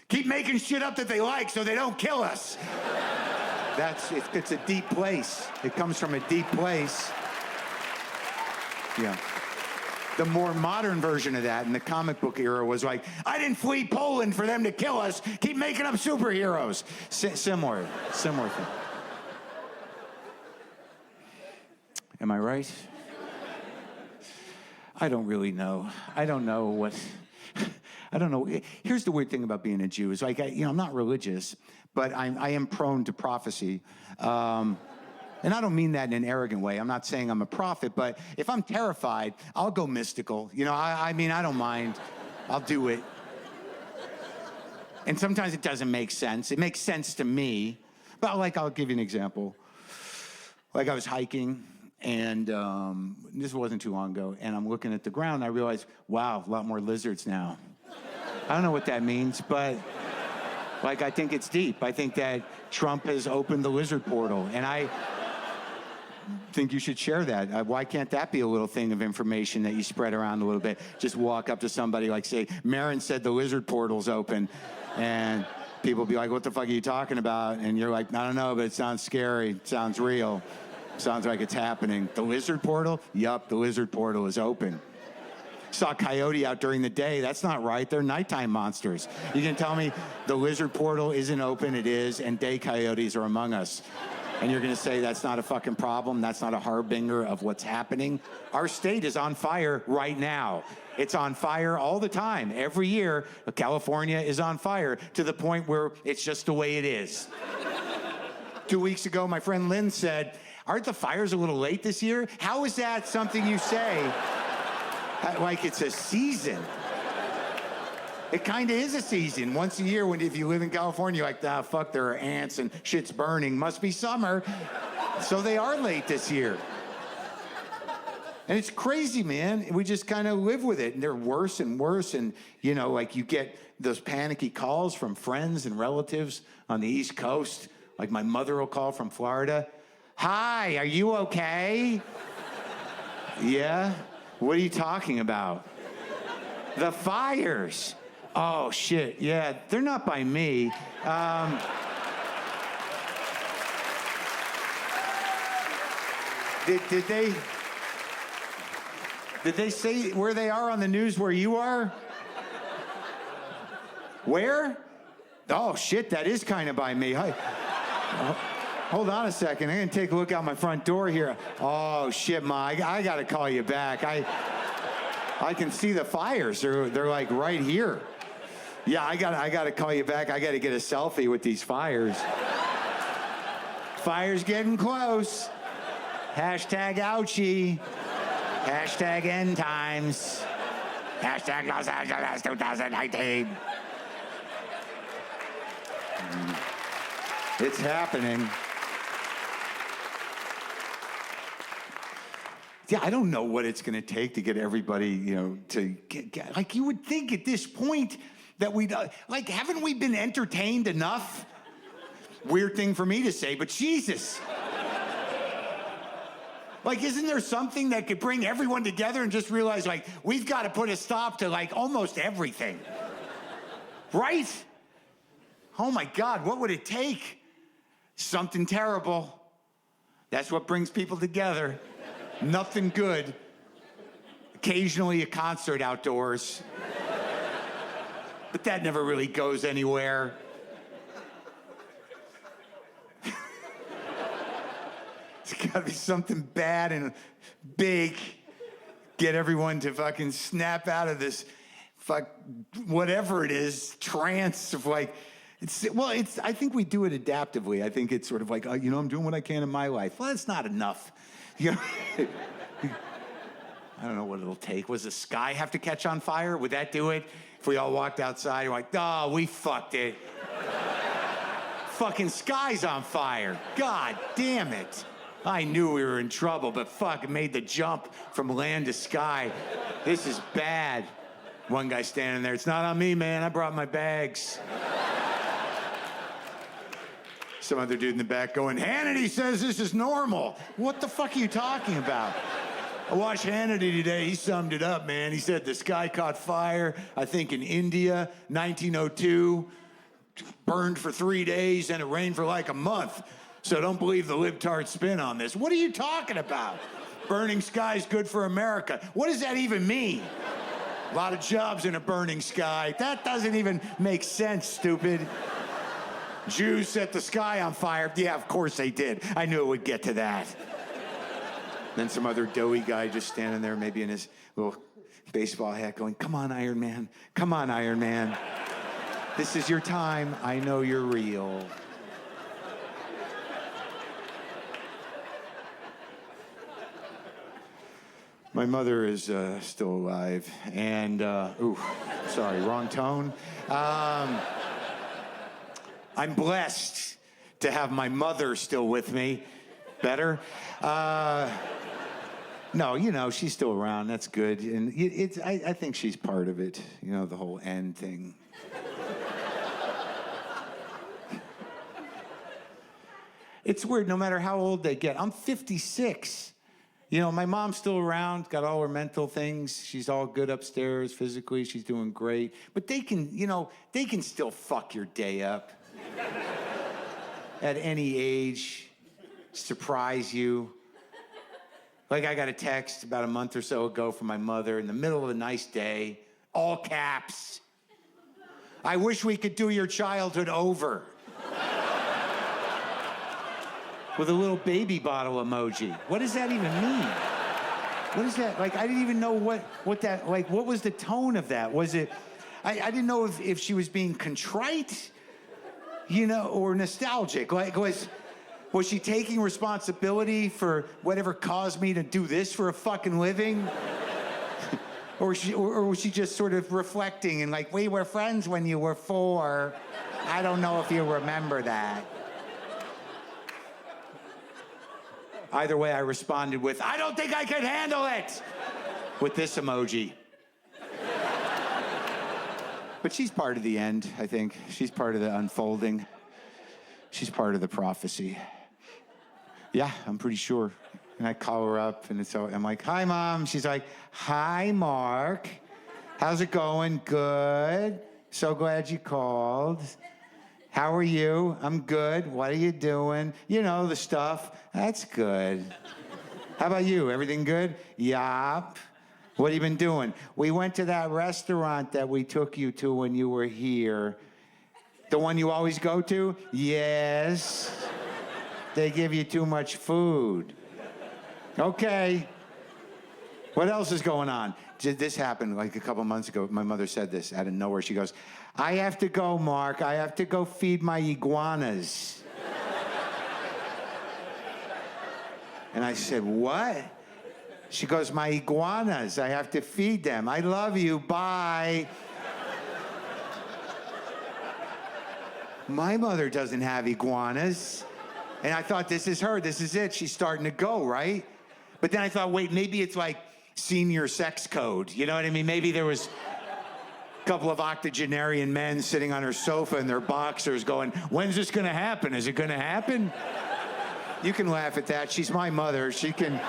Keep making shit up that they like so they don't kill us. It's a deep place. It comes from a deep place. Yeah. The more modern version of that in the comic book era was like, I didn't flee Poland for them to kill us. Keep making up superheroes. Similar thing. Am I right? I don't really know. I don't know. Here's the weird thing about being a Jew is like, I'm not religious, but I am prone to prophecy. And I don't mean that in an arrogant way. I'm not saying I'm a prophet, but if I'm terrified, I'll go mystical. I mean, I don't mind. I'll do it. And sometimes it doesn't make sense. It makes sense to me. But I'll give you an example. Like I was hiking, and this wasn't too long ago, and I'm looking at the ground, and I realized, wow, a lot more lizards now. I don't know what that means, but I think it's deep. I think that Trump has opened the lizard portal, and I think you should share that. Why can't that be a little thing of information that you spread around a little bit? Just walk up to somebody say, Maron said the lizard portal's open, and people be like, what the fuck are you talking about? And you're like, I don't know, but it sounds scary. It sounds real. It sounds like it's happening. The lizard portal? Yup, the lizard portal is open. Saw a coyote out during the day. That's not right. They're nighttime monsters. You can tell me the lizard portal isn't open. It is, and day coyotes are among us. And you're going to say that's not a fucking problem? That's not a harbinger of what's happening? Our state is on fire right now. It's on fire all the time. Every year, California is on fire to the point where it's just the way it is. 2 weeks ago, my friend Lynn said, aren't the fires a little late this year? How is that something you say? Like it's a season. It kind of is a season. Once a year, if you live in California, you're like, fuck, there are ants and shit's burning. Must be summer. So they are late this year. And it's crazy, man. We just kind of live with it. And they're worse and worse. And, you get those panicky calls from friends and relatives on the East Coast. Like my mother will call from Florida. Hi, are you okay? Yeah? What are you talking about? The fires. Oh, shit. Yeah, they're not by me. Did they say where they are on the news where you are? Where? Oh, shit, that is kind of by me. Hold on a second. I'm going to take a look out my front door here. Oh, shit, Ma, I got to call you back. I can see the fires. They're like right here. Yeah, I got to call you back. I got to get a selfie with these fires. Fire's getting close. Hashtag ouchie. Hashtag end times. Hashtag Los Angeles 2019. It's happening. Yeah, I don't know what it's going to take to get everybody, to get, like, you would think at this point that haven't we been entertained enough? Weird thing for me to say, but Jesus. Isn't there something that could bring everyone together and just realize, we've got to put a stop to, almost everything? Right? Oh, my God, what would it take? Something terrible. That's what brings people together. Nothing good. Occasionally a concert outdoors. But that never really goes anywhere. It's gotta be something bad and big. Get everyone to fucking snap out of this whatever it is, trance of I think we do it adaptively. I think it's sort of I'm doing what I can in my life. Well, that's not enough. I don't know what it'll take. Was the sky have to catch on fire? Would that do it? If we all walked outside and we fucked it. Fucking sky's on fire. God damn it. I knew we were in trouble, but fuck, it made the jump from land to sky. This is bad. One guy standing there, it's not on me, man. I brought my bags. Some other dude in the back going, Hannity says this is normal. What the fuck are you talking about? I watched Hannity today. He summed it up, man. He said the sky caught fire, I think in India, 1902, burned for 3 days, and it rained for like a month. So don't believe the libtard spin on this. What are you talking about? Burning sky's good for America. What does that even mean? A lot of jobs in a burning sky. That doesn't even make sense, stupid. Jews set the sky on fire. Yeah, of course they did. I knew it would get to that. Then some other doughy guy just standing there, maybe in his little baseball hat, going, come on, Iron Man. Come on, Iron Man. This is your time. I know you're real. My mother is still alive, and, sorry, wrong tone. I'm blessed to have my mother still with me. Better? No, you know, she's still around. That's good. And I think she's part of it, you know, the whole end thing. It's weird, no matter how old they get. I'm 56. You know, my mom's still around, got all her mental things. She's all good upstairs physically. She's doing great. But they can, you know, they can still fuck your day up. At any age, surprise you. Like I got a text about a month or so ago from my mother in the middle of a nice day, all caps. I wish we could do your childhood over. With a little baby bottle emoji. What does that even mean? What is that? Like, I didn't even know what that, like, what was the tone of that? Was it, I didn't know if she was being contrite, you know, or nostalgic. Like, was she taking responsibility for whatever caused me to do this for a fucking living? or was she just sort of reflecting and like, we were friends when you were 4. I don't know if you remember that. Either way, I responded with, I don't think I can handle it, with this emoji. But she's part of the end, I think. She's part of the unfolding. She's part of the prophecy. Yeah, I'm pretty sure. And I call her up, and I'm like, hi, Mom. She's like, hi, Mark. How's it going? Good. So glad you called. How are you? I'm good. What are you doing? You know, the stuff. That's good. How about you? Everything good? Yup. What have you been doing? We went to that restaurant that we took you to when you were here. The one you always go to? Yes. They give you too much food. Okay. What else is going on? This happened like a couple months ago. My mother said this out of nowhere. She goes, I have to go, Mark. I have to go feed my iguanas. And I said, what? She goes, my iguanas. I have to feed them. I love you. Bye. My mother doesn't have iguanas. And I thought, this is her. This is it. She's starting to go, right? But then I thought, wait, maybe it's like senior sex code. You know what I mean? Maybe there was a couple of octogenarian men sitting on her sofa in their boxers going, when's this going to happen? Is it going to happen? You can laugh at that. She's my mother. She can,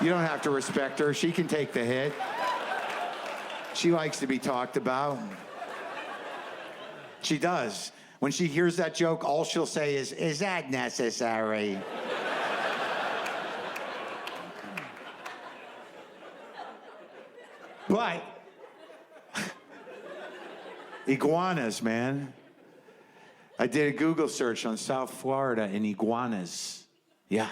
you don't have to respect her. She can take the hit. She likes to be talked about. She does. When she hears that joke, all she'll say is that necessary? But iguanas, man. I did a Google search on South Florida and iguanas. Yeah.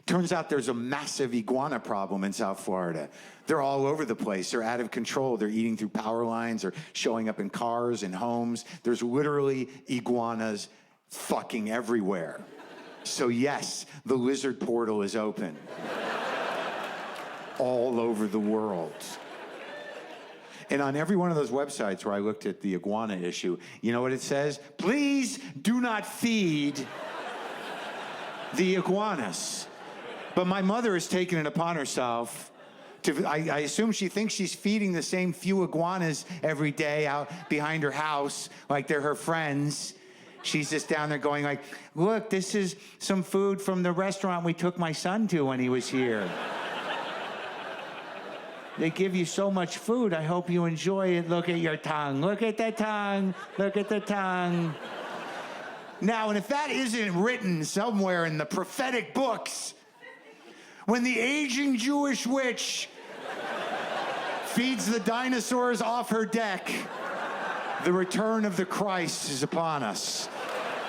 Turns out there's a massive iguana problem in South Florida. They're all over the place. They're out of control. They're eating through power lines or showing up in cars and homes. There's literally iguanas fucking everywhere. So yes, the lizard portal is open. All over the world. And on every one of those websites where I looked at the iguana issue, you know what it says? Please do not feed the iguanas. But my mother has taken it upon herself to, I assume she thinks she's feeding the same few iguanas every day out behind her house, like they're her friends. She's just down there going like, look, this is some food from the restaurant we took my son to when he was here. They give you so much food. I hope you enjoy it. Look at your tongue. Look at the tongue. Look at the tongue. Now, and if that isn't written somewhere in the prophetic books, when the aging Jewish witch feeds the dinosaurs off her deck, the return of the Christ is upon us.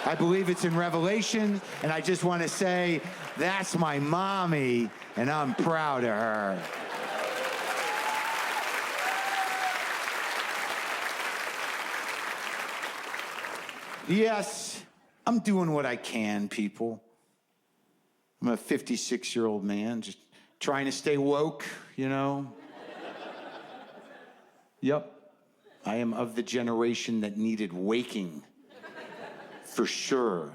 I believe it's in Revelation, and I just want to say, that's my mommy, and I'm proud of her. Yes, I'm doing what I can, people. I'm a 56-year-old man, just trying to stay woke, you know? Yep, I am of the generation that needed waking, for sure.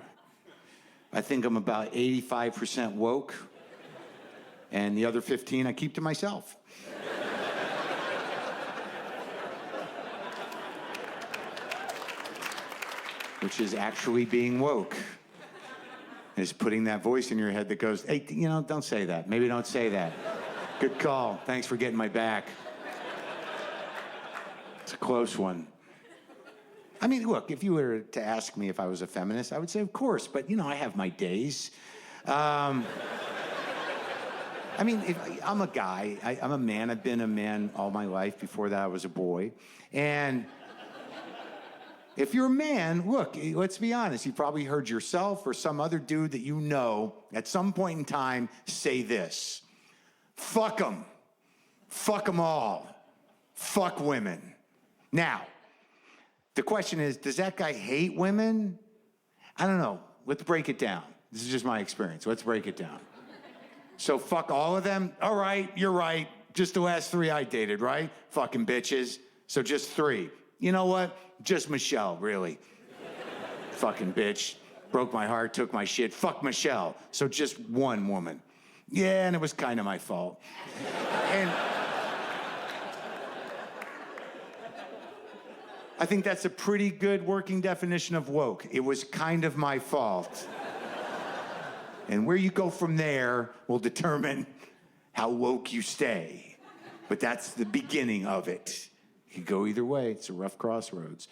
I think I'm about 85% woke, and the other 15 I keep to myself. Which is actually being woke. Is putting that voice in your head that goes, hey, you know, don't say that. Maybe don't say that. Good call. Thanks for getting my back. It's a close one. I mean, look, if you were to ask me if I was a feminist, I would say, of course, but, you know, I have my days. I mean, I'm a guy. I'm a man. I've been a man all my life. Before that, I was a boy. And if you're a man, look, let's be honest. You probably heard yourself or some other dude that you know at some point in time say this. Fuck them. Fuck them all. Fuck women. Now, the question is, does that guy hate women? I don't know. Let's break it down. This is just my experience. Let's break it down. So fuck all of them? All right, you're right. Just the last 3 I dated, right? Fucking bitches. So just 3. You know what? Just Michelle, really. Fucking bitch. Broke my heart, took my shit. Fuck Michelle. So just 1 woman. Yeah, and it was kind of my fault. And I think that's a pretty good working definition of woke. It was kind of my fault. And where you go from there will determine how woke you stay. But that's the beginning of it. You could go either way. It's a rough crossroads.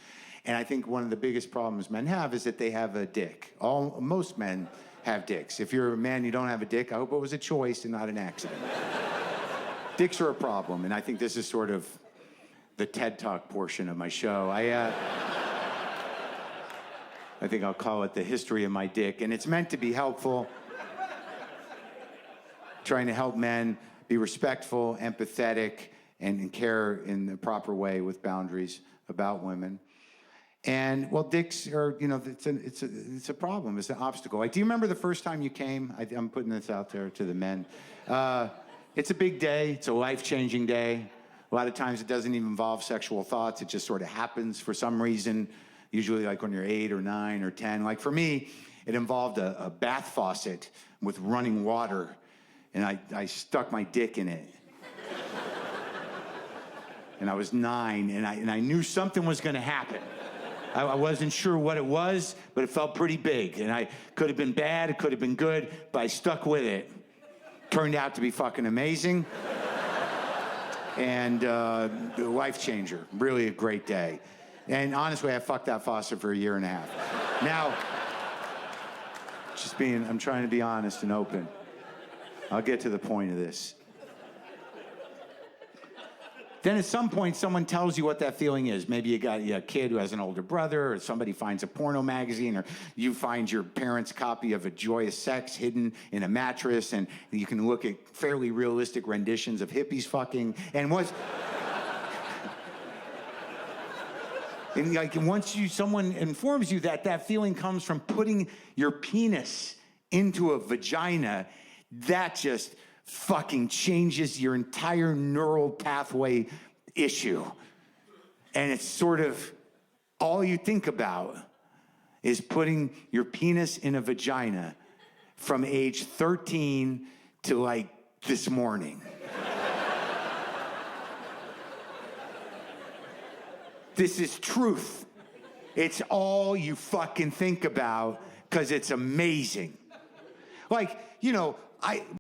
And I think one of the biggest problems men have is that they have a dick. Most men have dicks. If you're a man, you don't have a dick, I hope it was a choice and not an accident. Dicks are a problem, and I think this is sort of the TED Talk portion of my show. I think I'll call it the history of my dick, and it's meant to be helpful. Trying to help men be respectful, empathetic, and care in the proper way with boundaries about women. And, well, dicks are, you know, it's a problem. It's an obstacle. Like, do you remember the first time you came? I'm putting this out there to the men. It's a big day. It's a life-changing day. A lot of times it doesn't even involve sexual thoughts. It just sort of happens for some reason, usually like when you're 8 or 9 or 10. Like for me, it involved a bath faucet with running water, and I stuck my dick in it. And I was 9, and I knew something was going to happen. I wasn't sure what it was, but it felt pretty big. And I could have been bad, it could have been good, but I stuck with it. Turned out to be fucking amazing. And a life changer. Really a great day. And honestly, I fucked that faucet for 1.5 years. Now, I'm trying to be honest and open. I'll get to the point of this. Then at some point, someone tells you what that feeling is. Maybe you got a kid who has an older brother, or somebody finds a porno magazine, or you find your parents' copy of A Joyous Sex hidden in a mattress, and you can look at fairly realistic renditions of hippies fucking. And once someone informs you that that feeling comes from putting your penis into a vagina, that just fucking changes your entire neural pathway issue. And it's sort of all you think about is putting your penis in a vagina from age 13 to like this morning. This is truth. It's all you fucking think about because it's amazing. Like, you know,